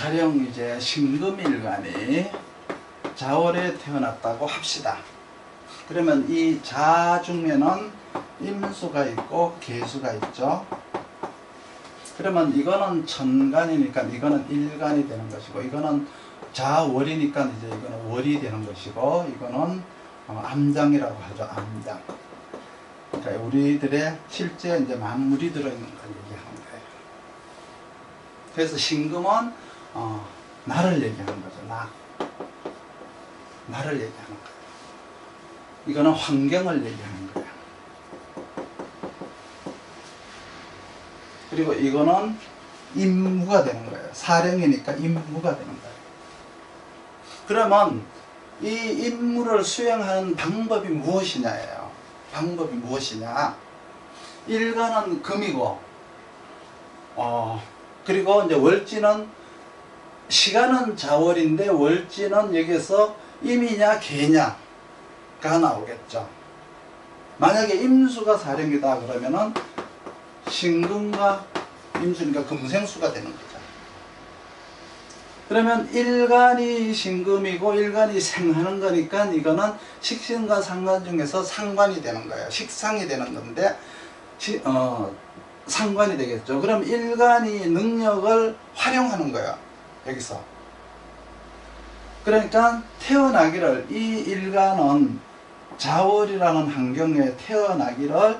가령 이제 신금일간이 자월에 태어났다고 합시다. 그러면 이 자 중에는 임수가 있고 계수가 있죠. 그러면 이거는 천간이니까 이거는 일간이 되는 것이고, 이거는 자월이니까 이제 이거는 월이 되는 것이고, 이거는 암장이라고 하죠. 암장. 그러니까 우리들의 실제 이제 만물이 들어있는 걸 얘기하는 거예요. 그래서 신금은 나를 얘기하는 거죠. 나를 얘기하는 거예요. 이거는 환경을 얘기하는 거예요. 그리고 이거는 임무가 되는 거예요. 사령이니까 임무가 되는 거예요. 그러면 이 임무를 수행하는 방법이 무엇이냐예요. 방법이 무엇이냐. 일간은 금이고, 그리고 이제 월지는, 시간은 자월인데 월지는 여기서 임이냐 계냐가 나오겠죠. 만약에 임수가 사령이다 그러면은 신금과 임수니까 금생수가 되는 거죠. 그러면 일간이 신금이고 일간이 생하는 거니까 이거는 식신과 상관 중에서 상관이 되는 거예요. 식상이 되는 건데 상관이 되겠죠. 그럼 일간이 능력을 활용하는 거예요. 여기서. 그러니까 태어나기를, 이 일간은 자월이라는 환경에 태어나기를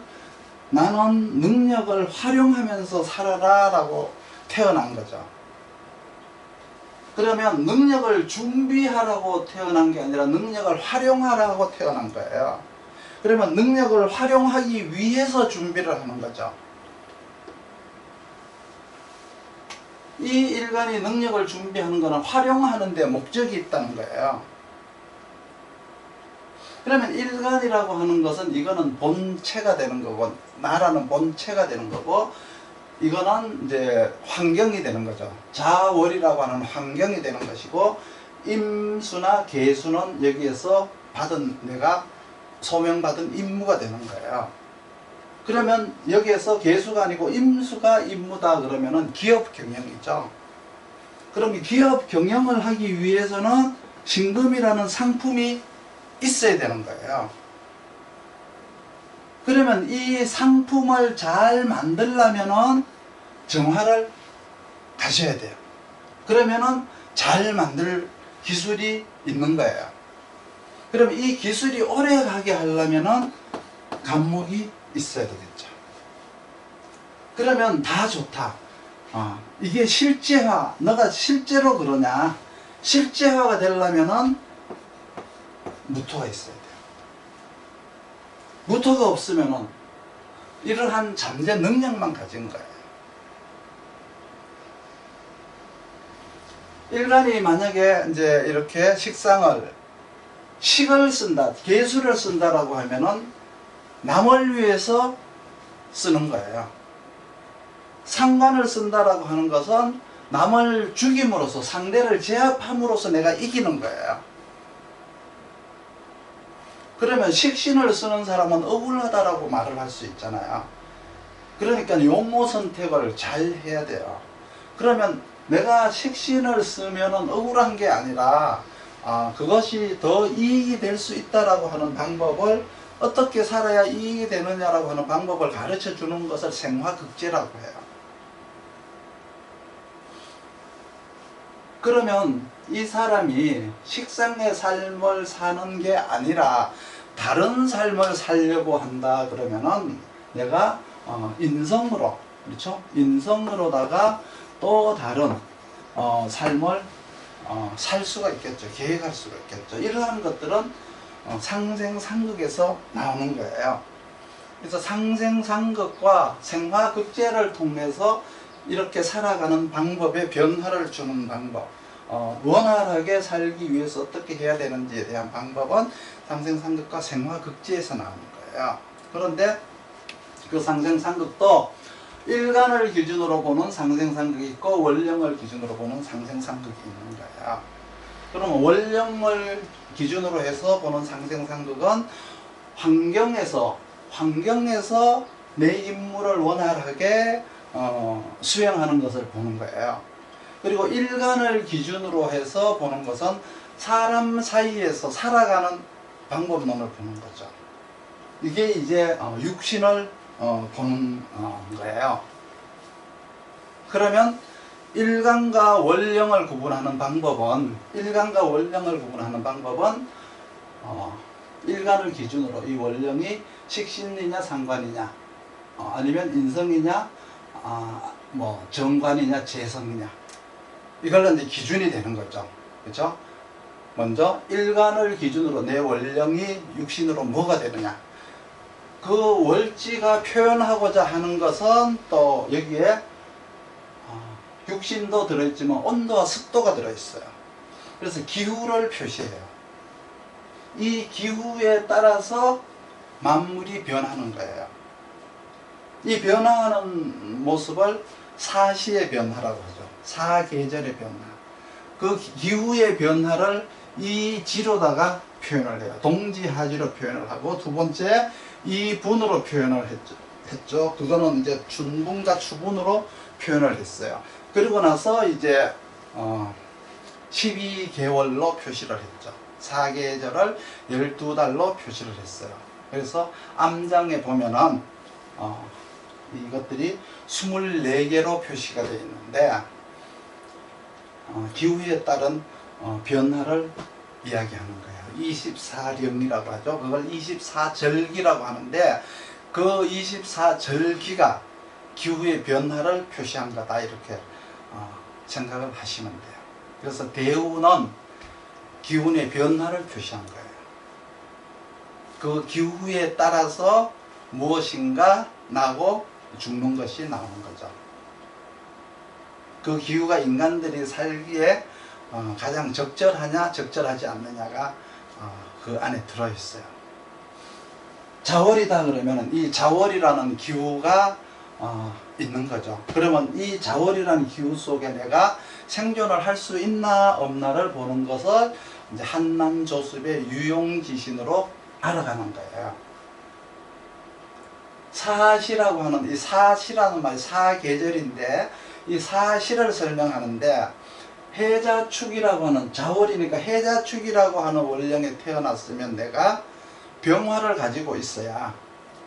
나는 능력을 활용하면서 살아라 라고 태어난 거죠. 그러면 능력을 준비하라고 태어난 게 아니라 능력을 활용하라고 태어난 거예요. 그러면 능력을 활용하기 위해서 준비를 하는 거죠. 이 일간이 능력을 준비하는 것은 활용하는 데 목적이 있다는 거예요. 그러면 일간이라고 하는 것은 이거는 본체가 되는 거고, 나라는 본체가 되는 거고, 이거는 이제 환경이 되는 거죠. 자월이라고 하는 환경이 되는 것이고, 임수나 계수는 여기에서 받은, 내가 소명받은 임무가 되는 거예요. 그러면 여기에서 계수가 아니고 임수가 임무다 그러면은 기업 경영이죠. 그럼 이 기업 경영을 하기 위해서는 신금이라는 상품이 있어야 되는 거예요. 그러면 이 상품을 잘 만들려면은 정화를 가셔야 돼요. 그러면은 잘 만들 기술이 있는 거예요. 그럼 이 기술이 오래 가게 하려면은 간목이 있어야 되겠죠. 그러면 다 좋다. 이게 실제화, 너가 실제로 그러냐? 실제화가 되려면은 무토가 있어야 돼요. 무토가 없으면은 이러한 잠재 능력만 가진 거예요. 일간이 만약에 이제 이렇게 식을 쓴다, 계수를 쓴다라고 하면은 남을 위해서 쓰는 거예요. 상관을 쓴다라고 하는 것은 남을 죽임으로써, 상대를 제압함으로써 내가 이기는 거예요. 그러면 식신을 쓰는 사람은 억울하다라고 말을 할 수 있잖아요. 그러니까 용모 선택을 잘 해야 돼요. 그러면 내가 식신을 쓰면은 억울한 게 아니라 그것이 더 이익이 될 수 있다라고 하는 방법을, 어떻게 살아야 이익이 되느냐라고 하는 방법을 가르쳐 주는 것을 생화극제라고 해요. 그러면 이 사람이 식상의 삶을 사는 게 아니라 다른 삶을 살려고 한다 그러면은 내가 인성으로, 그렇죠? 인성으로다가 또 다른 삶을 살 수가 있겠죠. 계획할 수가 있겠죠. 이러한 것들은 상생상극에서 나오는 거예요. 그래서 상생상극과 생화극제를 통해서 이렇게 살아가는 방법에 변화를 주는 방법, 원활하게 살기 위해서 어떻게 해야 되는지에 대한 방법은 상생상극과 생화극제에서 나오는 거예요. 그런데 그 상생상극도 일간을 기준으로 보는 상생상극이 있고 원령을 기준으로 보는 상생상극이 있는 거예요. 그러면 원령을 기준으로 해서 보는 상생상극은 환경에서 내 임무를 원활하게 수행하는 것을 보는 거예요. 그리고 일간을 기준으로 해서 보는 것은 사람 사이에서 살아가는 방법론을 보는 거죠. 이게 이제 육신을 보는 거예요. 그러면 일간과 원령을 구분하는 방법은 일간을 기준으로 이 원령이 식신이냐 상관이냐 아니면 인성이냐 뭐 정관이냐 재성이냐 이걸로 이제 기준이 되는 거죠. 그렇죠? 먼저 일간을 기준으로 내 원령이 육신으로 뭐가 되느냐, 그 월지가 표현하고자 하는 것은 또 여기에 육신도 들어있지만 온도와 습도가 들어있어요. 그래서 기후를 표시해요. 이 기후에 따라서 만물이 변하는 거예요. 이 변화하는 모습을 사시의 변화라고 하죠. 사계절의 변화. 그 기후의 변화를 이 지로다가 표현을 해요. 동지하지로 표현을 하고, 두 번째 이 분으로 표현을 했죠. 그거는 이제 춘분과 추분으로 표현을 했어요. 그리고 나서 이제 12개월로 표시를 했죠. 4계절을 12달로 표시를 했어요. 그래서 암장에 보면은 이것들이 24개로 표시가 되어 있는데 기후에 따른 변화를 이야기하는 거예요. 24령이라고 하죠. 그걸 24절기라고 하는데 그 24절기가 기후의 변화를 표시한 거다, 이렇게 생각을 하시면 돼요. 그래서 대우는 기운의 변화를 표시한 거예요. 그 기후에 따라서 무엇인가 나고 죽는 것이 나오는 거죠. 그 기후가 인간들이 살기에 가장 적절하냐 적절하지 않느냐가 그 안에 들어있어요. 자월이다 그러면 이 자월이라는 기후가 있는 거죠. 그러면 이 자월이라는 기후 속에 내가 생존을 할 수 있나 없나를 보는 것을 이제 한남조습의 유용지신으로 알아가는 거예요. 사시라고 하는 이 사시라는 말이 사계절인데 이 사시를 설명하는데 해자축이라고 하는 자월이니까 해자축이라고 하는 원령에 태어났으면 내가 병화를 가지고 있어야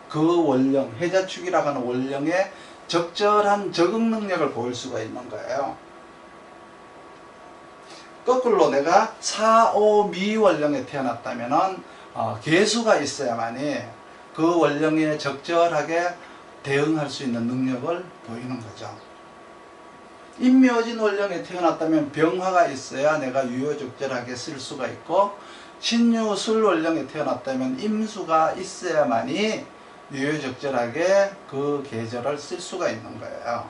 그 원령 해자축이라고 하는 원령에 적절한 적응 능력을 보일 수가 있는 거예요. 거꾸로 내가 사오미 원령에 태어났다면은 개수가 있어야만이 그 원령에 적절하게 대응할 수 있는 능력을 보이는 거죠. 임묘진 원령에 태어났다면 병화가 있어야 내가 유효적절하게 쓸 수가 있고, 신유술 원령에 태어났다면 임수가 있어야만이 유효적절하게 그 계절을 쓸 수가 있는 거예요.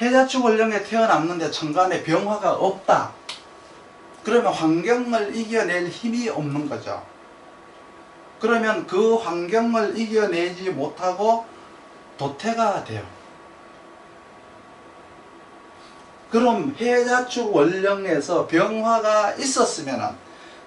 해자축 원령에 태어났는데 천간에 병화가 없다. 그러면 환경을 이겨낼 힘이 없는 거죠. 그러면 그 환경을 이겨내지 못하고 도태가 돼요. 그럼 해자축 원령에서 병화가 있었으면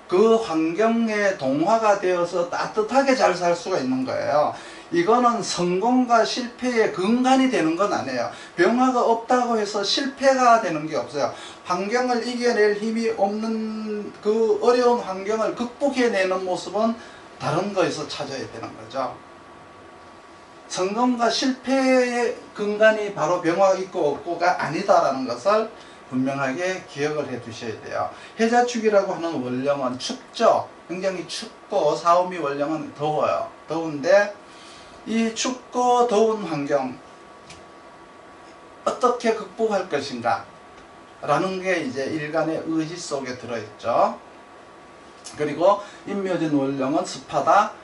그 환경에 동화가 되어서 따뜻하게 잘 살 수가 있는 거예요. 이거는 성공과 실패의 근간이 되는 건 아니에요. 병화가 없다고 해서 실패가 되는 게 없어요. 환경을 이겨낼 힘이 없는 그 어려운 환경을 극복해내는 모습은 다른 거에서 찾아야 되는 거죠. 성공과 실패의 근간이 바로 병화가 있고 없고가 아니다라는 것을 분명하게 기억을 해 두셔야 돼요. 해자축이라고 하는 원령은 춥죠. 굉장히 춥고 사오미 원령은 더워요. 더운데 이 춥고 더운 환경 어떻게 극복할 것인가 라는 게 이제 일간의 의지 속에 들어있죠. 그리고 임묘진 원령은 습하다.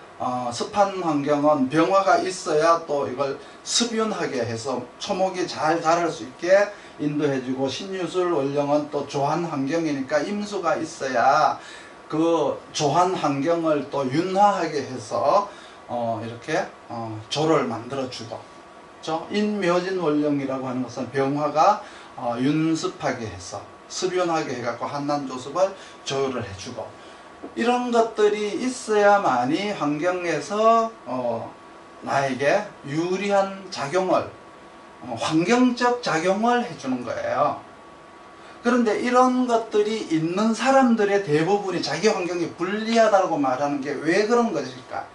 습한 환경은 병화가 있어야 또 이걸 습윤하게 해서 초목이 잘 자랄 수 있게 인도해주고, 신유술 원령은 또 조한 환경이니까 임수가 있어야 그 조한 환경을 또 윤화하게 해서 이렇게 조를 만들어주고, 그렇죠? 인묘진 원령이라고 하는 것은 병화가 윤습하게 해서 습윤하게 해갖고 한난조습을 조율을 해주고, 이런 것들이 있어야만이 환경에서 나에게 유리한 작용을 환경적 작용을 해주는 거예요. 그런데 이런 것들이 있는 사람들의 대부분이 자기 환경이 불리하다고 말하는 게 왜 그런 것일까?